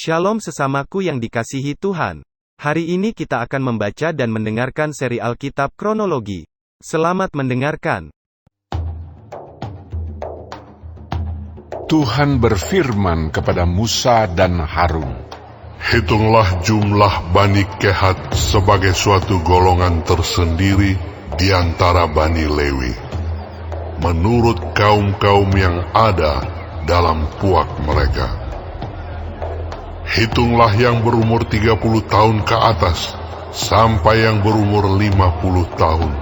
Shalom sesamaku yang dikasihi Tuhan. Hari ini kita akan membaca dan mendengarkan seri Alkitab Kronologi. Selamat mendengarkan. Tuhan berfirman kepada Musa dan Harun, "Hitunglah jumlah Bani Kehat sebagai suatu golongan tersendiri di antara Bani Lewi, menurut kaum-kaum yang ada dalam puak mereka. Hitunglah yang berumur 30 tahun ke atas, sampai yang berumur 50 tahun.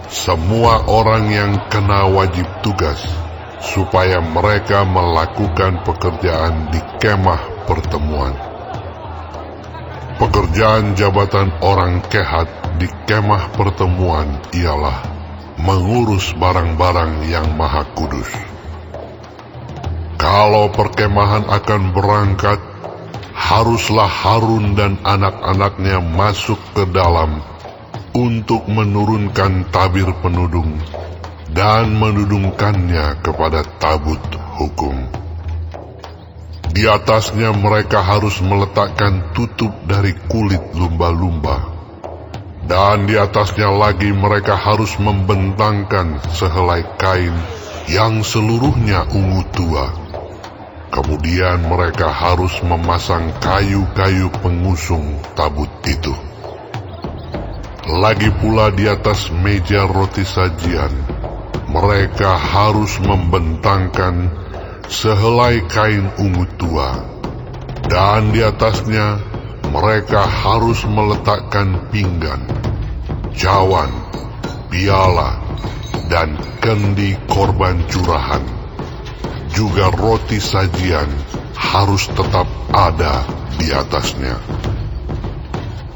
Semua orang yang kena wajib tugas, supaya mereka melakukan pekerjaan di kemah pertemuan. Pekerjaan jabatan orang Kehat di kemah pertemuan ialah mengurus barang-barang yang maha kudus. Kalau perkemahan akan berangkat, haruslah Harun dan anak-anaknya masuk ke dalam untuk menurunkan tabir penudung dan menudungkannya kepada tabut hukum. Di atasnya mereka harus meletakkan tutup dari kulit lumba-lumba, dan di atasnya lagi mereka harus membentangkan sehelai kain yang seluruhnya ungu tua. Kemudian mereka harus memasang kayu-kayu pengusung tabut itu. Lagi pula di atas meja roti sajian, mereka harus membentangkan sehelai kain ungu tua, dan di atasnya mereka harus meletakkan pinggan, cawan, piala, dan kendi korban curahan. Juga roti sajian harus tetap ada di atasnya.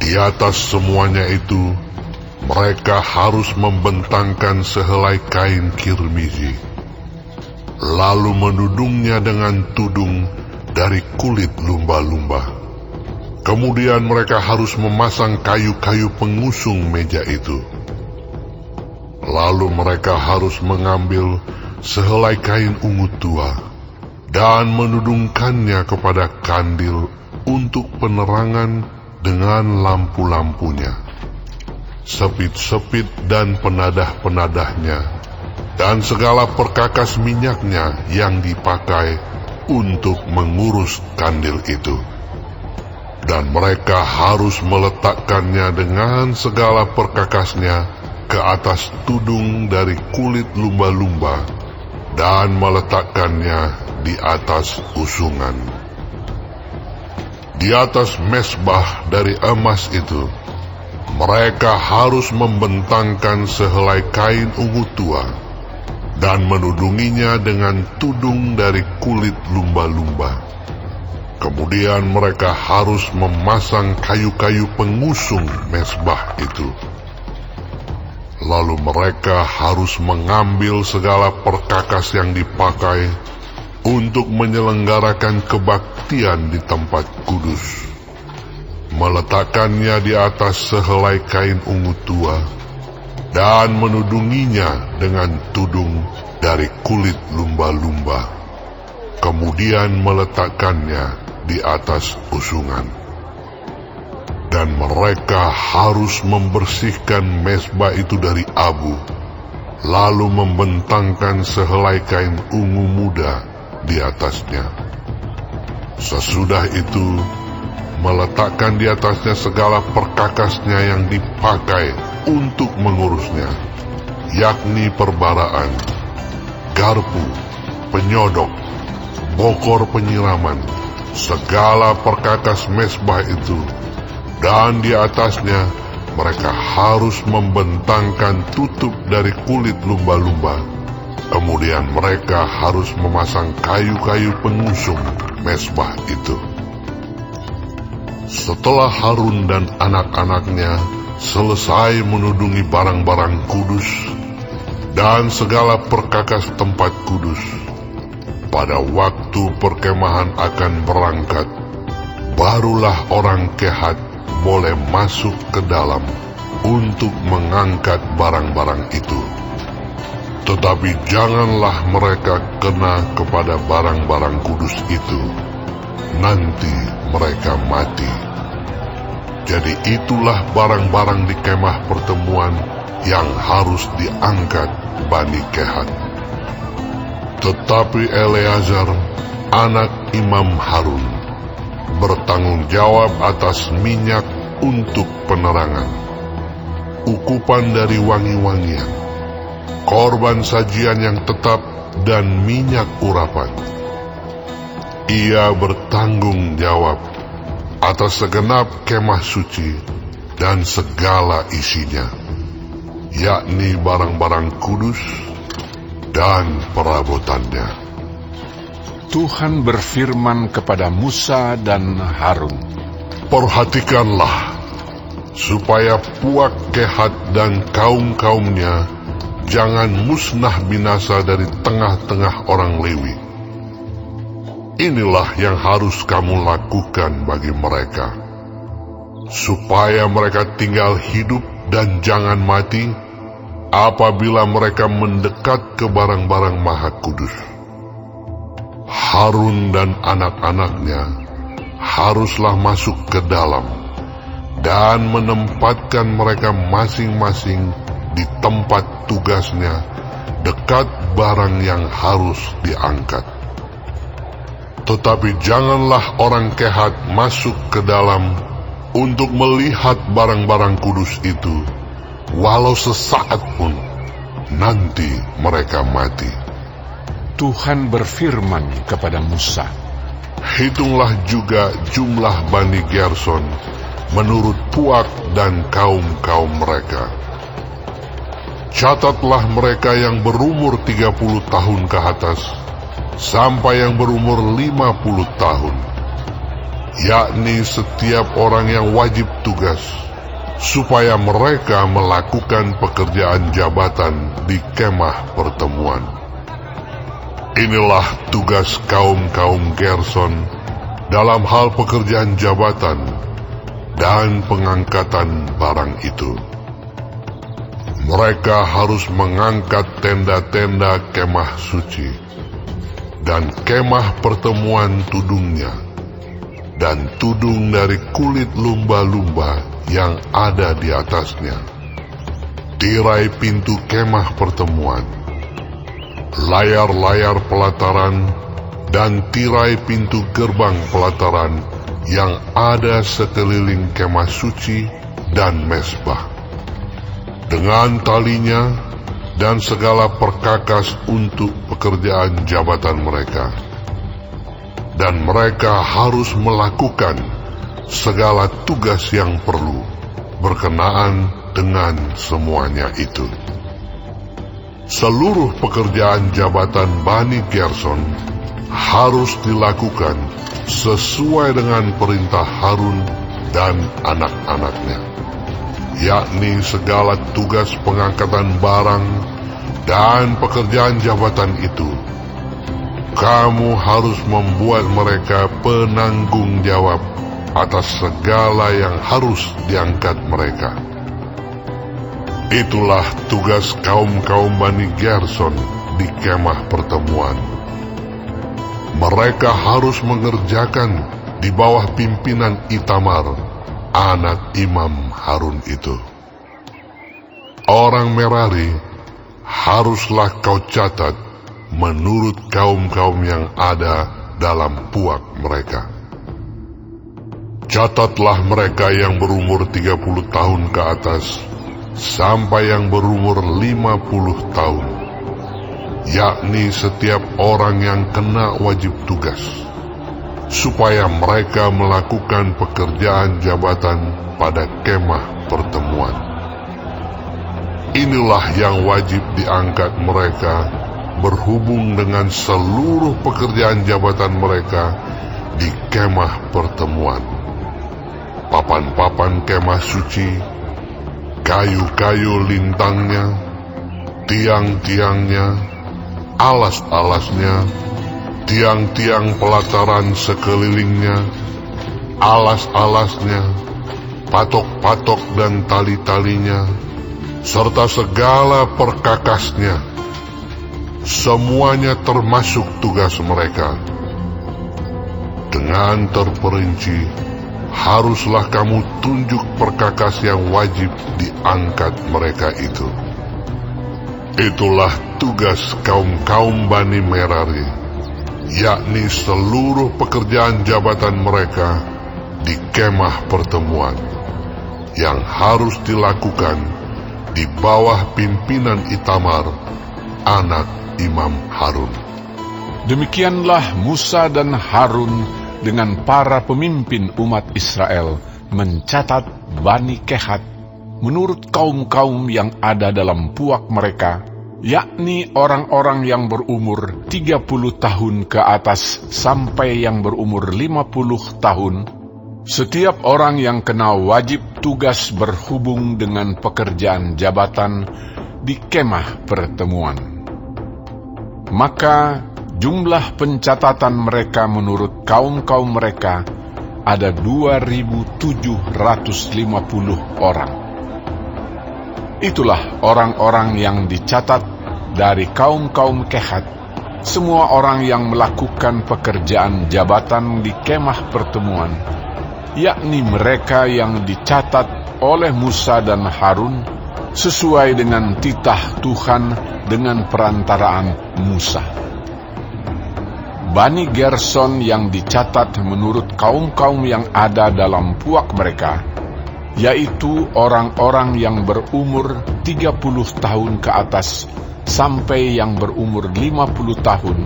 Di atas semuanya itu, mereka harus membentangkan sehelai kain kirmizi, lalu menudungnya dengan tudung dari kulit lumba-lumba. Kemudian mereka harus memasang kayu-kayu pengusung meja itu. Lalu mereka harus mengambil sehelai kain ungu tua dan menudungkannya kepada kandil untuk penerangan dengan lampu-lampunya, sepit-sepit dan penadah-penadahnya, dan segala perkakas minyaknya yang dipakai untuk mengurus kandil itu. Dan mereka harus meletakkannya dengan segala perkakasnya ke atas tudung dari kulit lumba-lumba dan meletakkannya di atas usungan. Di atas mesbah dari emas itu, mereka harus membentangkan sehelai kain ungu tua dan menudunginya dengan tudung dari kulit lumba-lumba. Kemudian mereka harus memasang kayu-kayu pengusung mesbah itu. Lalu mereka harus mengambil segala perkakas yang dipakai untuk menyelenggarakan kebaktian di tempat kudus, meletakkannya di atas sehelai kain ungu tua, dan menudunginya dengan tudung dari kulit lumba-lumba, kemudian meletakkannya di atas usungan. Dan mereka harus membersihkan mesbah itu dari abu, lalu membentangkan sehelai kain ungu muda di atasnya. Sesudah itu, meletakkan di atasnya segala perkakasnya yang dipakai untuk mengurusnya, yakni perbaraan, garpu, penyodok, bokor penyiraman, segala perkakas mesbah itu. Dan di atasnya mereka harus membentangkan tutup dari kulit lumba-lumba. Kemudian mereka harus memasang kayu-kayu pengusung mesbah itu. Setelah Harun dan anak-anaknya selesai menudungi barang-barang kudus dan segala perkakas tempat kudus, pada waktu perkemahan akan berangkat, barulah orang Kehat boleh masuk ke dalam untuk mengangkat barang-barang itu. Tetapi janganlah mereka kena kepada barang-barang kudus itu, nanti mereka mati. Jadi itulah barang-barang di kemah pertemuan yang harus diangkat Bani Kehat. Tetapi Eleazar, anak Imam Harun, bertanggung jawab atas minyak untuk penerangan, ukupan dari wangi-wangian, korban sajian yang tetap, dan minyak urapan. Ia bertanggung jawab atas segenap kemah suci dan segala isinya, yakni barang-barang kudus dan perabotannya. Tuhan berfirman kepada Musa dan Harun, Perhatikanlah, supaya Puak Kehat dan kaum-kaumnya jangan musnah binasa dari tengah-tengah orang Lewi. Inilah yang harus kamu lakukan bagi mereka, supaya mereka tinggal hidup dan jangan mati apabila mereka mendekat ke barang-barang maha kudus. Harun dan anak-anaknya haruslah masuk ke dalam dan menempatkan mereka masing-masing di tempat tugasnya dekat barang yang harus diangkat. Tetapi janganlah orang Kehat masuk ke dalam untuk melihat barang-barang kudus itu, walau sesaat pun, nanti mereka mati. Tuhan berfirman kepada Musa, Hitunglah juga jumlah Bani Gerson menurut Puak dan kaum-kaum mereka. Catatlah mereka yang berumur 30 tahun ke atas, sampai yang berumur 50 tahun, yakni setiap orang yang wajib tugas, supaya mereka melakukan pekerjaan jabatan di kemah pertemuan. Inilah tugas kaum-kaum Gerson dalam hal pekerjaan jabatan dan pengangkatan barang itu. Mereka harus mengangkat tenda-tenda kemah suci dan kemah pertemuan tudungnya, dan tudung dari kulit lumba-lumba yang ada di atasnya, tirai pintu kemah pertemuan, layar-layar pelataran, dan tirai pintu gerbang pelataran yang ada sekeliling kemah suci dan mezbah, dengan talinya dan segala perkakas untuk pekerjaan jabatan mereka. Dan mereka harus melakukan segala tugas yang perlu berkenaan dengan semuanya itu. Seluruh pekerjaan jabatan Bani Gerson harus dilakukan sesuai dengan perintah Harun dan anak-anaknya, yakni segala tugas pengangkatan barang dan pekerjaan jabatan itu. Kamu harus membuat mereka penanggung jawab atas segala yang harus diangkat mereka. Itulah tugas kaum-kaum Bani Gerson di kemah pertemuan. Mereka harus mengerjakan di bawah pimpinan Itamar, anak Imam Harun itu. Orang Merari haruslah kau catat menurut kaum-kaum yang ada dalam puak mereka. Catatlah mereka yang berumur 30 tahun ke atas, sampai yang berumur 50 tahun, yakni setiap orang yang kena wajib tugas, supaya mereka melakukan pekerjaan jabatan pada kemah pertemuan. Inilah yang wajib diangkat mereka berhubung dengan seluruh pekerjaan jabatan mereka di kemah pertemuan. Papan-papan kemah suci, kayu-kayu lintangnya, tiang-tiangnya, alas-alasnya, tiang-tiang pelataran sekelilingnya, alas-alasnya, patok-patok dan tali-talinya, serta segala perkakasnya. Semuanya termasuk tugas mereka. Dengan terperinci, haruslah kamu tunjuk perkakas yang wajib diangkat mereka itu. Itulah tugas kaum-kaum Bani Merari, yakni seluruh pekerjaan jabatan mereka di kemah pertemuan, yang harus dilakukan di bawah pimpinan Itamar, anak Imam Harun. Demikianlah Musa dan Harun dengan para pemimpin umat Israel mencatat Bani Kehat menurut kaum-kaum yang ada dalam puak mereka, yakni orang-orang yang berumur 30 tahun ke atas sampai yang berumur 50 tahun, setiap orang yang kena wajib tugas berhubung dengan pekerjaan jabatan di kemah pertemuan. Maka jumlah pencatatan mereka menurut kaum-kaum mereka ada 2.750 orang. Itulah orang-orang yang dicatat dari kaum-kaum Kehat, semua orang yang melakukan pekerjaan jabatan di kemah pertemuan, yakni mereka yang dicatat oleh Musa dan Harun sesuai dengan titah Tuhan dengan perantaraan Musa. Bani Gerson yang dicatat menurut kaum-kaum yang ada dalam puak mereka, yaitu orang-orang yang berumur 30 tahun ke atas sampai yang berumur 50 tahun.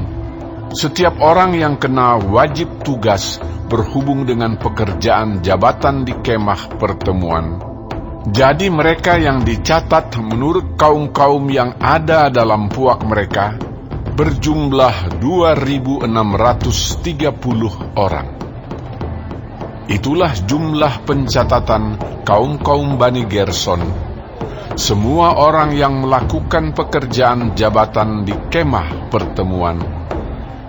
Setiap orang yang kena wajib tugas berhubung dengan pekerjaan jabatan di kemah pertemuan. Jadi mereka yang dicatat menurut kaum-kaum yang ada dalam puak mereka berjumlah 2.630 orang. Itulah jumlah pencatatan kaum-kaum Bani Gerson, semua orang yang melakukan pekerjaan jabatan di kemah pertemuan,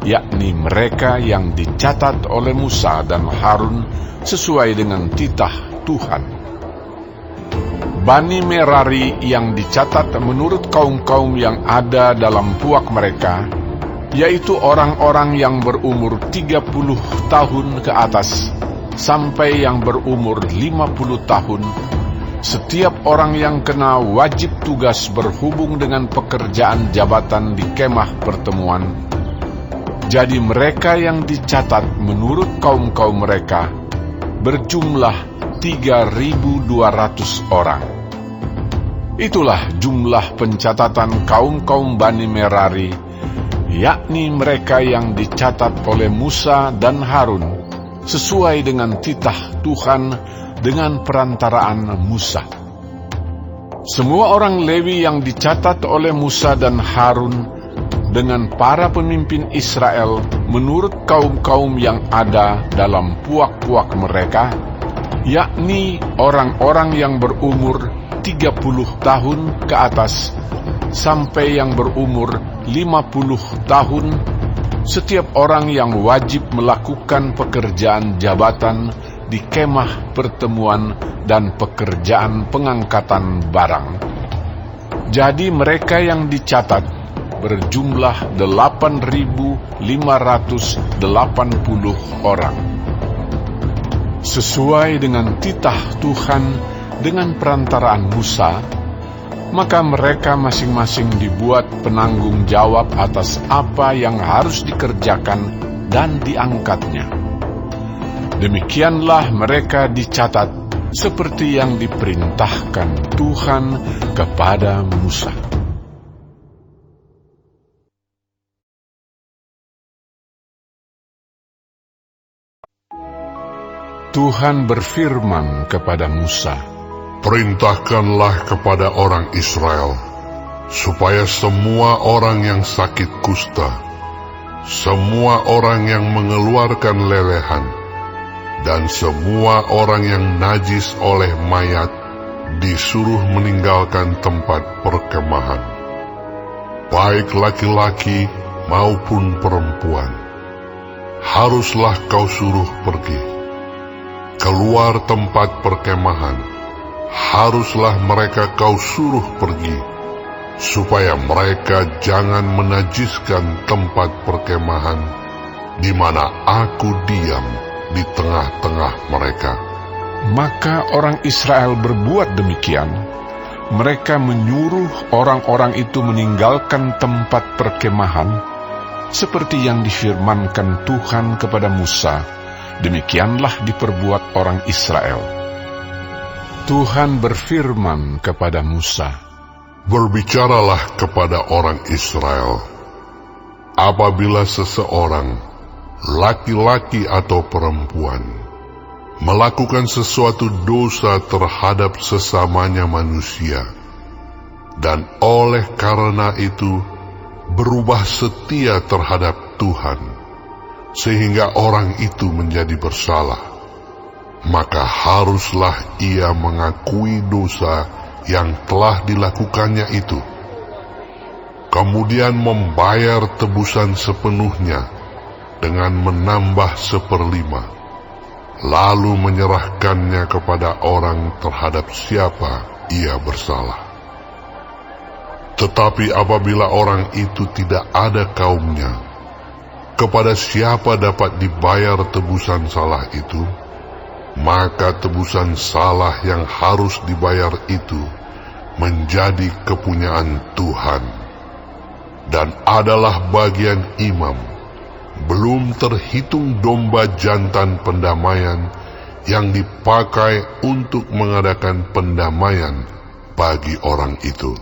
yakni mereka yang dicatat oleh Musa dan Harun sesuai dengan titah Tuhan. Bani Merari yang dicatat menurut kaum-kaum yang ada dalam puak mereka, yaitu orang-orang yang berumur 30 tahun ke atas sampai yang berumur 50 tahun, setiap orang yang kena wajib tugas berhubung dengan pekerjaan jabatan di kemah pertemuan. Jadi mereka yang dicatat menurut kaum-kaum mereka berjumlah 3.200 orang. Itulah jumlah pencatatan kaum-kaum Bani Merari, yakni mereka yang dicatat oleh Musa dan Harun, sesuai dengan titah Tuhan dengan perantaraan Musa. Semua orang Lewi yang dicatat oleh Musa dan Harun dengan para pemimpin Israel menurut kaum-kaum yang ada dalam puak-puak mereka, yakni orang-orang yang berumur 30 tahun ke atas sampai yang berumur 50 tahun, setiap orang yang wajib melakukan pekerjaan jabatan di kemah pertemuan dan pekerjaan pengangkatan barang. Jadi mereka yang dicatat berjumlah 8.580 orang. Sesuai dengan titah Tuhan dengan perantaraan Musa, maka mereka masing-masing dibuat penanggung jawab atas apa yang harus dikerjakan dan diangkatnya. Demikianlah mereka dicatat seperti yang diperintahkan Tuhan kepada Musa. Tuhan berfirman kepada Musa, "Perintahkanlah kepada orang Israel, supaya semua orang yang sakit kusta, semua orang yang mengeluarkan lelehan, dan semua orang yang najis oleh mayat disuruh meninggalkan tempat perkemahan, baik laki-laki maupun perempuan. Haruslah kau suruh pergi keluar tempat perkemahan, haruslah mereka kau suruh pergi, supaya mereka jangan menajiskan tempat perkemahan di mana aku diam di tengah-tengah mereka. Maka orang Israel berbuat demikian. Mereka menyuruh orang-orang itu meninggalkan tempat perkemahan, seperti yang difirmankan Tuhan kepada Musa. Demikianlah diperbuat orang Israel. Tuhan berfirman kepada Musa, Berbicaralah kepada orang Israel, apabila seseorang, laki-laki atau perempuan, melakukan sesuatu dosa terhadap sesamanya manusia, dan oleh karena itu berubah setia terhadap Tuhan, sehingga orang itu menjadi bersalah, maka haruslah ia mengakui dosa yang telah dilakukannya itu, kemudian membayar tebusan sepenuhnya dengan menambah 1/5, lalu menyerahkannya kepada orang terhadap siapa ia bersalah. Tetapi apabila orang itu tidak ada kaumnya, kepada siapa dapat dibayar tebusan salah itu, maka tebusan salah yang harus dibayar itu menjadi kepunyaan Tuhan, dan adalah bagian imam, belum terhitung domba jantan pendamaian yang dipakai untuk mengadakan pendamaian bagi orang itu.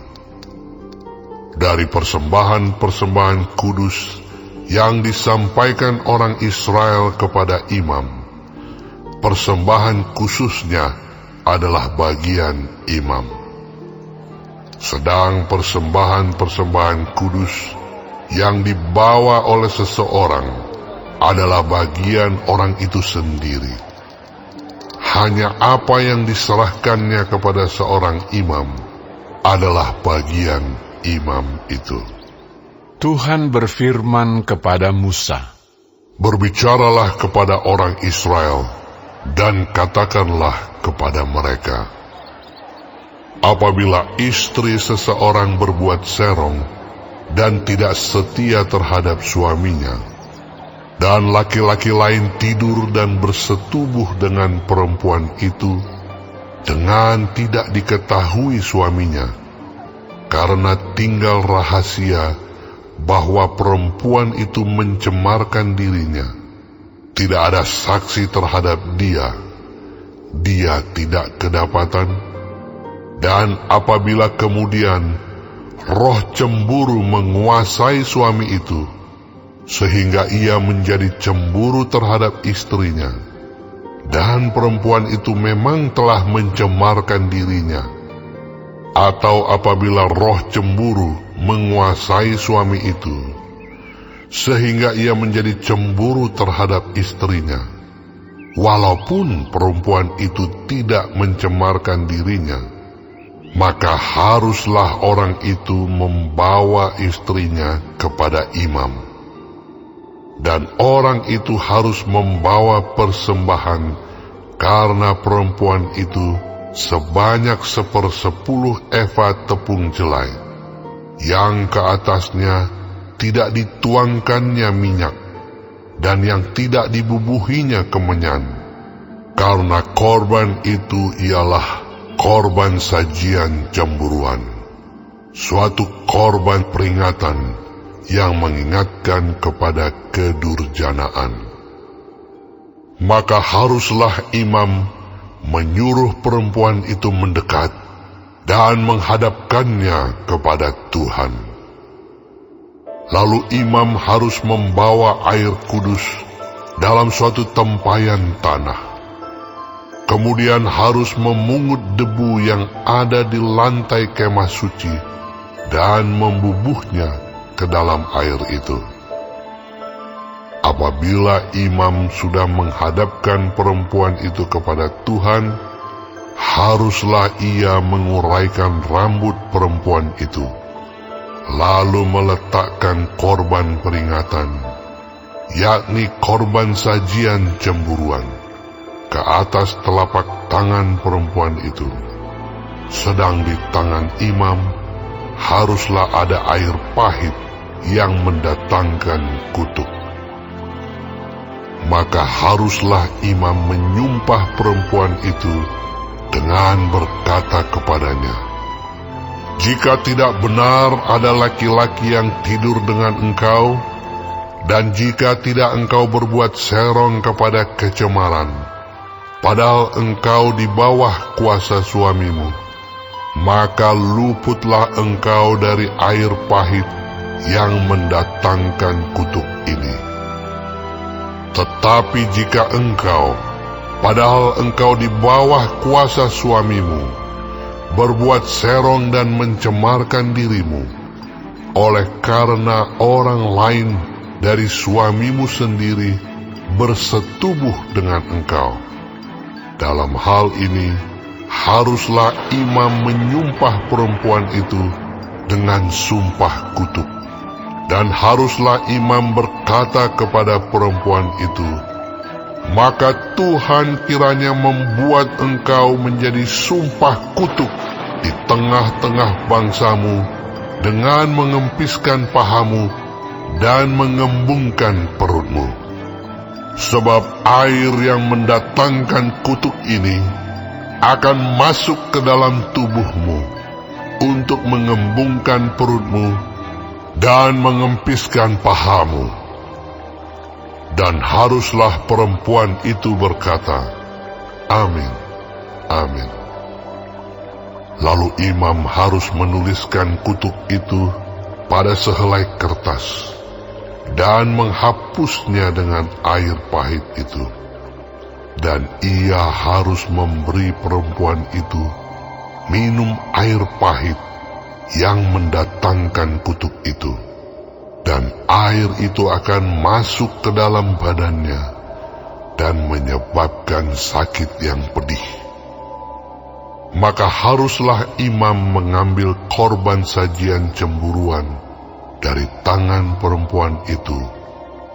Dari persembahan-persembahan kudus yang disampaikan orang Israel kepada imam, persembahan khususnya adalah bagian imam. Sedang persembahan-persembahan kudus yang dibawa oleh seseorang adalah bagian orang itu sendiri. Hanya apa yang diserahkannya kepada seorang imam adalah bagian imam itu. Tuhan berfirman kepada Musa, Berbicaralah kepada orang Israel dan katakanlah kepada mereka, apabila istri seseorang berbuat serong dan tidak setia terhadap suaminya, dan laki-laki lain tidur dan bersetubuh dengan perempuan itu dengan tidak diketahui suaminya, karena tinggal rahasia bahwa perempuan itu mencemarkan dirinya, tidak ada saksi terhadap dia, dia tidak kedapatan. Dan apabila kemudian roh cemburu menguasai suami itu, sehingga ia menjadi cemburu terhadap istrinya, dan perempuan itu memang telah mencemarkan dirinya, atau apabila roh cemburu menguasai suami itu, sehingga ia menjadi cemburu terhadap istrinya, walaupun perempuan itu tidak mencemarkan dirinya, maka haruslah orang itu membawa istrinya kepada imam, dan orang itu harus membawa persembahan karena perempuan itu sebanyak 1/10 eva tepung jelai, yang ke atasnya tidak dituangkannya minyak, dan yang tidak dibubuhinya kemenyan, karena korban itu ialah korban sajian cemburuan, suatu korban peringatan yang mengingatkan kepada kedurjanaan. Maka haruslah imam menyuruh perempuan itu mendekat dan menghadapkannya kepada Tuhan. Lalu imam harus membawa air kudus dalam suatu tempayan tanah. Kemudian harus memungut debu yang ada di lantai kemah suci dan membubuhnya ke dalam air itu. Apabila imam sudah menghadapkan perempuan itu kepada Tuhan, haruslah ia menguraikan rambut perempuan itu, lalu meletakkan korban peringatan, yakni korban sajian cemburuan, ke atas telapak tangan perempuan itu. Sedang di tangan imam haruslah ada air pahit yang mendatangkan kutuk. maka haruslah imam menyumpah perempuan itu dengan berkata kepadanya, "Jika tidak benar ada laki-laki yang tidur dengan engkau, dan jika tidak engkau berbuat serong kepada kecemaran, padahal engkau di bawah kuasa suamimu, maka luputlah engkau dari air pahit yang mendatangkan kutuk ini. Tetapi jika engkau, padahal engkau di bawah kuasa suamimu, berbuat serong dan mencemarkan dirimu, oleh karena orang lain dari suamimu sendiri bersetubuh dengan engkau, dalam hal ini haruslah imam menyumpah perempuan itu dengan sumpah kutuk. Dan haruslah imam berkata kepada perempuan itu, maka Tuhan kiranya membuat engkau menjadi sumpah kutuk di tengah-tengah bangsamu dengan mengempiskan pahamu dan mengembungkan perutmu. Sebab air yang mendatangkan kutuk ini akan masuk ke dalam tubuhmu untuk mengembungkan perutmu dan mengempiskan pahamu. Dan haruslah perempuan itu berkata, Amin, amin. Lalu imam harus menuliskan kutuk itu pada sehelai kertas dan menghapusnya dengan air pahit itu. Dan ia harus memberi perempuan itu minum air pahit yang mendatangkan kutuk itu, dan air itu akan masuk ke dalam badannya dan menyebabkan sakit yang pedih. Maka haruslah imam mengambil korban sajian cemburuan dari tangan perempuan itu,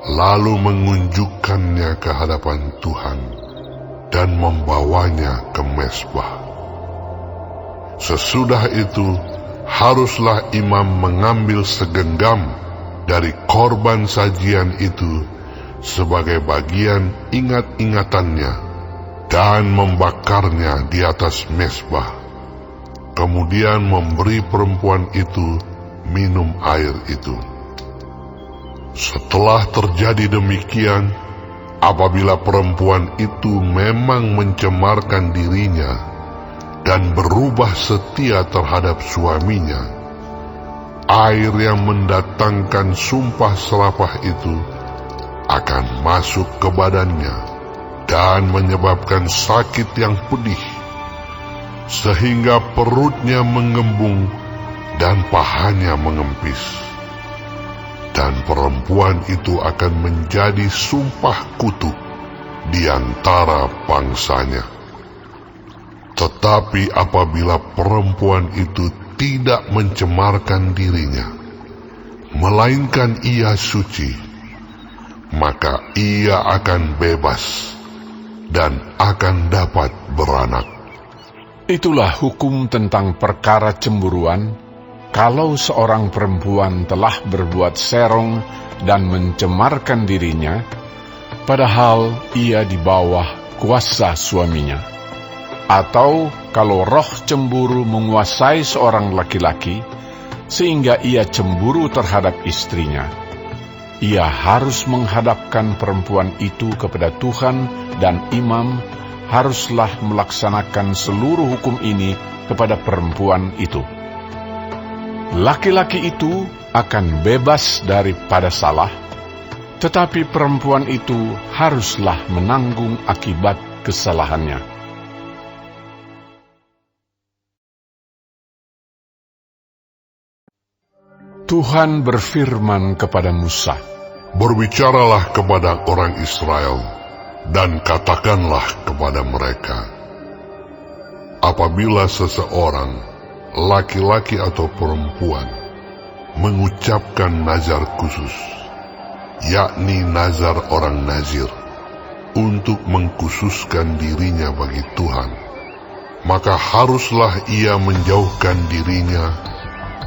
lalu mengunjukkannya ke hadapan Tuhan dan membawanya ke mezbah. Sesudah itu haruslah imam mengambil segenggam dari korban sajian itu sebagai bagian ingat-ingatannya dan membakarnya di atas mezbah. Kemudian memberi perempuan itu minum air itu. Setelah terjadi demikian, apabila perempuan itu memang mencemarkan dirinya dan berubah setia terhadap suaminya, air yang mendatangkan sumpah serapah itu akan masuk ke badannya dan menyebabkan sakit yang pedih, sehingga perutnya mengembung dan pahanya mengempis. Dan perempuan itu akan menjadi sumpah kutuk di antara bangsanya. Tetapi apabila perempuan itu tidak mencemarkan dirinya, melainkan ia suci, maka ia akan bebas dan akan dapat beranak. Itulah hukum tentang perkara cemburuan, kalau seorang perempuan telah berbuat serong dan mencemarkan dirinya, padahal ia di bawah kuasa suaminya. Atau kalau roh cemburu menguasai seorang laki-laki, sehingga ia cemburu terhadap istrinya, ia harus menghadapkan perempuan itu kepada Tuhan, dan imam haruslah melaksanakan seluruh hukum ini kepada perempuan itu. Laki-laki itu akan bebas daripada salah, tetapi perempuan itu haruslah menanggung akibat kesalahannya. Tuhan berfirman kepada Musa, Berbicaralah kepada orang Israel, dan katakanlah kepada mereka, apabila seseorang, laki-laki atau perempuan, mengucapkan nazar khusus, yakni nazar orang nazir, untuk mengkhususkan dirinya bagi Tuhan, maka haruslah ia menjauhkan dirinya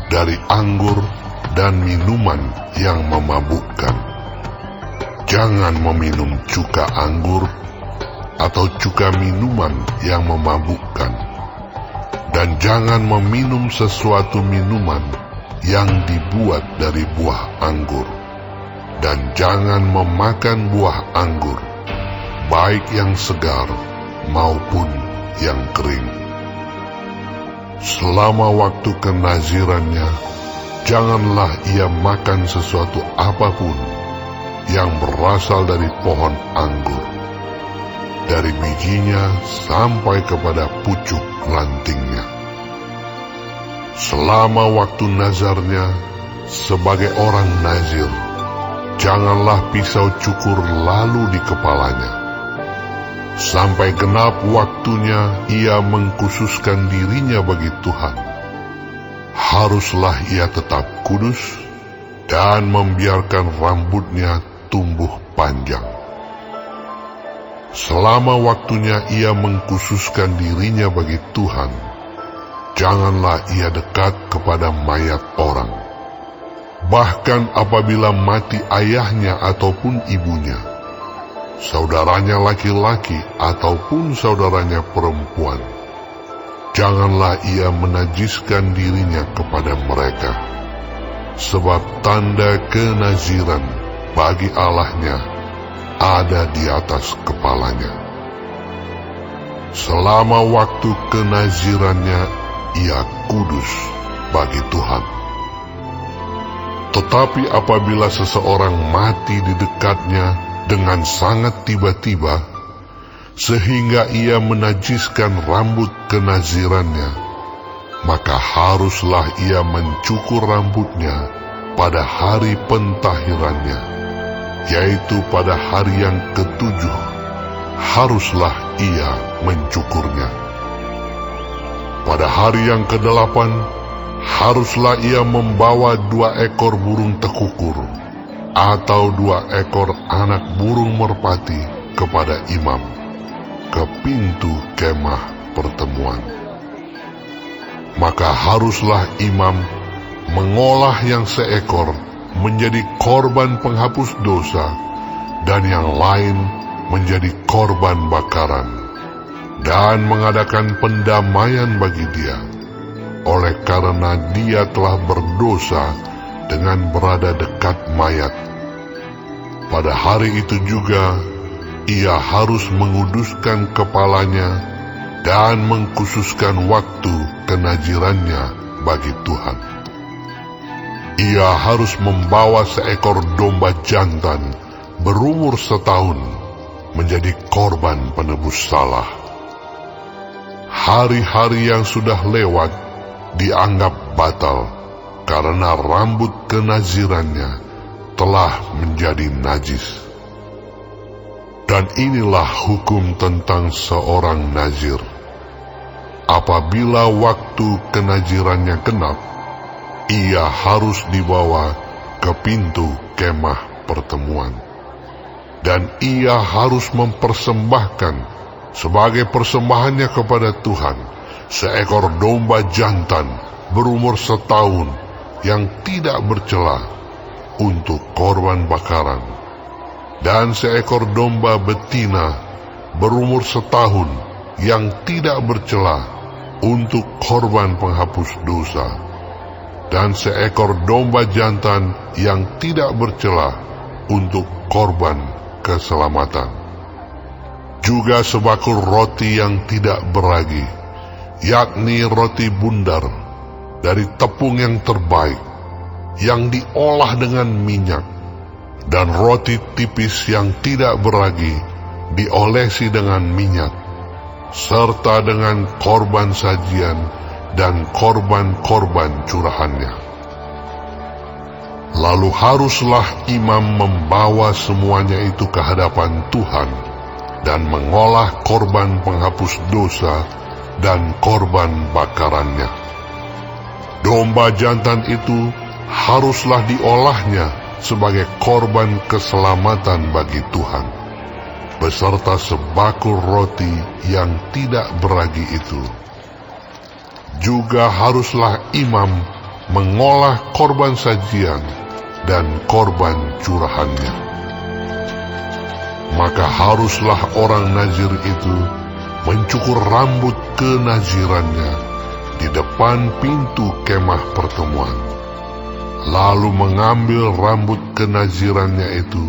dari anggur dan minuman yang memabukkan. jangan meminum cuka anggur atau cuka minuman yang memabukkan, dan jangan meminum sesuatu minuman yang dibuat dari buah anggur, dan jangan memakan buah anggur, baik yang segar maupun yang kering. Selama waktu kenazirannya, janganlah ia makan sesuatu apapun yang berasal dari pohon anggur, dari bijinya sampai kepada pucuk rantingnya. Selama waktu nazarnya sebagai orang nazir, janganlah pisau cukur lalu di kepalanya. Sampai genap waktunya ia mengkhususkan dirinya bagi Tuhan. Haruslah ia tetap kudus dan membiarkan rambutnya tumbuh panjang. Selama waktunya ia mengkhususkan dirinya bagi Tuhan, janganlah ia dekat kepada mayat orang. Bahkan apabila mati ayahnya ataupun ibunya, saudaranya laki-laki ataupun saudaranya perempuan, janganlah ia menajiskan dirinya kepada mereka, sebab tanda kenaziran bagi Allahnya ada di atas kepalanya. Selama waktu kenazirannya ia kudus bagi Tuhan. Tetapi apabila seseorang mati di dekatnya dengan sangat tiba-tiba, sehingga ia menajiskan rambut kenazirannya, maka haruslah ia mencukur rambutnya pada hari pentahirannya, yaitu pada hari yang ketujuh, haruslah ia mencukurnya. Pada hari yang kedelapan, haruslah ia membawa 2 ekor burung tekukur, atau 2 ekor anak burung merpati kepada imam, ke pintu kemah pertemuan. Maka haruslah imam mengolah yang seekor menjadi korban penghapus dosa, dan yang lain menjadi korban bakaran, dan mengadakan pendamaian bagi dia, oleh karena dia telah berdosa dengan berada dekat mayat. Pada hari itu juga ia harus menguduskan kepalanya dan mengkhususkan waktu kenazirannya bagi Tuhan. Ia harus membawa seekor domba jantan berumur 1 tahun menjadi korban penebus salah. Hari-hari yang sudah lewat dianggap batal karena rambut kenazirannya telah menjadi najis. Dan inilah hukum tentang seorang nazir. Apabila waktu kenazirannya genap, ia harus dibawa ke pintu kemah pertemuan, dan ia harus mempersembahkan sebagai persembahannya kepada Tuhan seekor domba jantan berumur 1 tahun yang tidak bercela untuk korban bakaran, dan seekor domba betina berumur 1 tahun yang tidak bercela untuk korban penghapus dosa, dan seekor domba jantan yang tidak bercela untuk korban keselamatan. Juga sebakul roti yang tidak beragi, yakni roti bundar dari tepung yang terbaik, yang diolah dengan minyak, dan roti tipis yang tidak beragi diolesi dengan minyak, serta dengan korban sajian dan korban-korban curahannya. Lalu haruslah imam membawa semuanya itu ke hadapan Tuhan dan mengolah korban penghapus dosa dan korban bakarannya. Domba jantan itu haruslah diolahnya sebagai korban keselamatan bagi Tuhan, beserta sebakul roti yang tidak beragi itu. Juga haruslah imam mengolah korban sajian dan korban curahannya. maka haruslah orang nazir itu mencukur rambut kenazirannya di depan pintu kemah pertemuan, lalu mengambil rambut kenazirannya itu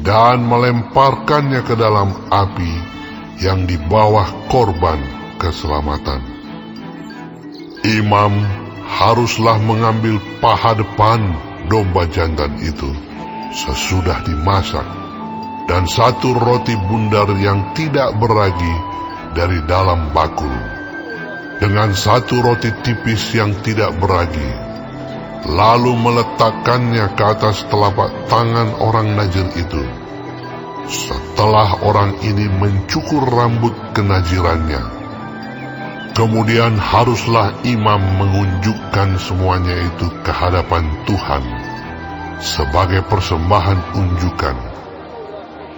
dan melemparkannya ke dalam api yang di bawah korban keselamatan. Imam haruslah mengambil paha depan domba jantan itu sesudah dimasak, dan satu roti bundar yang tidak beragi dari dalam bakul, dengan satu roti tipis yang tidak beragi, lalu meletakkannya ke atas telapak tangan orang nazir itu. Setelah orang ini mencukur rambut kenazirannya, kemudian haruslah imam mengunjukkan semuanya itu ke hadapan Tuhan sebagai persembahan unjukan.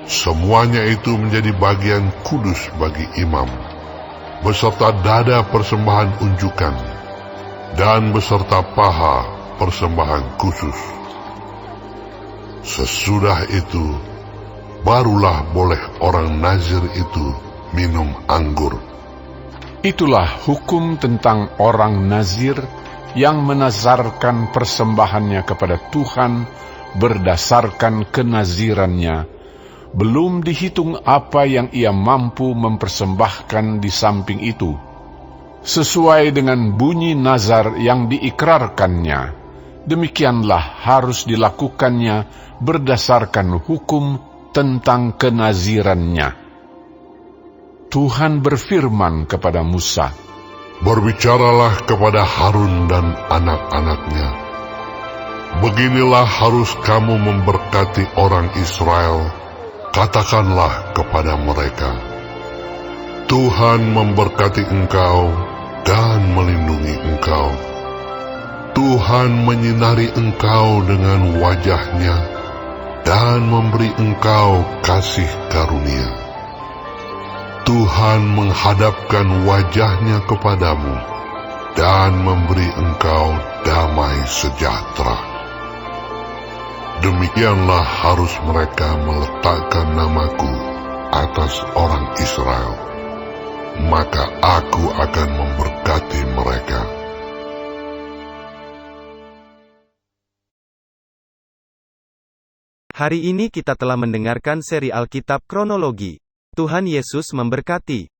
Semuanya itu menjadi bagian kudus bagi imam, beserta dada persembahan unjukan, dan beserta paha persembahan khusus. Sesudah itu, barulah boleh orang nazir itu minum anggur. Itulah hukum tentang orang nazir yang menazarkan persembahannya kepada Tuhan berdasarkan kenazirannya, belum dihitung apa yang ia mampu mempersembahkan di samping itu, sesuai dengan bunyi nazar yang diikrarkannya. Demikianlah harus dilakukannya berdasarkan hukum tentang kenazirannya. Tuhan berfirman kepada Musa, Berbicaralah kepada Harun dan anak-anaknya. Beginilah harus kamu memberkati orang Israel. Katakanlah kepada mereka, Tuhan memberkati engkau dan melindungi engkau. Tuhan menyinari engkau dengan wajah-Nya dan memberi engkau kasih karunia. Tuhan menghadapkan wajah-Nya kepadamu dan memberi engkau damai sejahtera. Demikianlah harus mereka meletakkan namaku atas orang Israel, maka aku akan memberkati mereka. Hari ini kita telah mendengarkan seri Alkitab Kronologi. Tuhan Yesus memberkati.